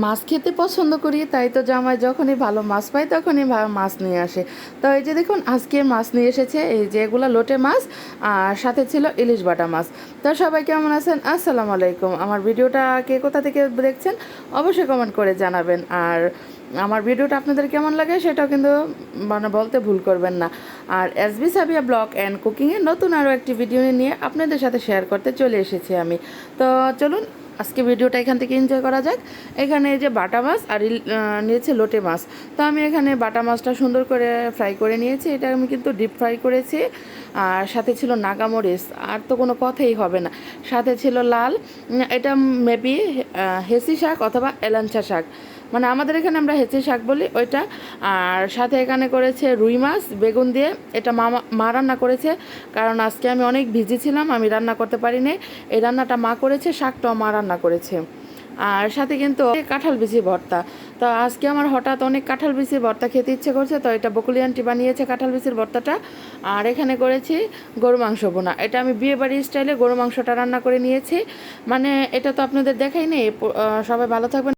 মাছ খেতে পছন্দ করি, তাই তো জামাই যখনই ভালো মাছ পায় তখনই মাছ নিয়ে আসে। তো এই যে দেখুন আজকে মাছ নিয়ে এসেছে, এই যে এগুলো লোটে মাছ আর সাথে ছিল ইলিশ বাটা মাছ। তো সবাই কেমন আছেন? আসসালামু আলাইকুম। আমার ভিডিওটা কে কোথা থেকে দেখছেন অবশ্যই কমেন্ট করে জানাবেন। আর আমার ভিডিওটা আপনাদের কেমন লাগে সেটাও কিন্তু মানে বলতে ভুল করবেন না। আর এসবি সাবিয়া ব্লগ অ্যান্ড কুকিংয়ের নতুন আরও একটি ভিডিও নিয়ে আপনাদের সাথে শেয়ার করতে চলে এসেছি আমি। তো চলুন আজকে ভিডিওটা এখান থেকে এনজয় করা যাক। এখানে এই যে বাটা মাছ আর নিয়েছে লোটে মাছ। তো আমি এখানে বাটা মাছটা সুন্দর করে ফ্রাই করে নিয়েছি, এটা আমি কিন্তু ডিপ ফ্রাই করেছি। আর সাথে ছিল নাগামরিচ, আর তো কোনো কথাই হবে না। সাথে ছিল লাল, এটা মেবি হেসি শাক অথবা এলাঞ্চা শাক, মানে আমাদের এখানে আমরা হেঁচে শাক বলি ওইটা। আর সাথে এখানে করেছে রুই মাছ বেগুন দিয়ে, এটা মা রান্না করেছে, কারণ আজকে আমি অনেক বিজি ছিলাম, আমি রান্না করতে পারিনি। এই রান্নাটা মা করেছে, শাকটাও মা রান্না করেছে। আর সাথে কিন্তু কাঁঠাল বিচি ভর্তা। তো আজকে আমার হঠাৎ অনেক কাঁঠাল বিচির ভর্তা খেতে ইচ্ছে করছে, তো এটা বকুলি আন্টি বানিয়েছে কাঁঠাল বিচির ভর্তাটা। আর এখানে করেছি গরু মাংস বোনা, এটা আমি বিয়েবাড়ি স্টাইলে গরু মাংসটা রান্না করে নিয়েছি। মানে এটা তো আপনাদের দেখাই নেই। সবাই ভালো থাকবেন।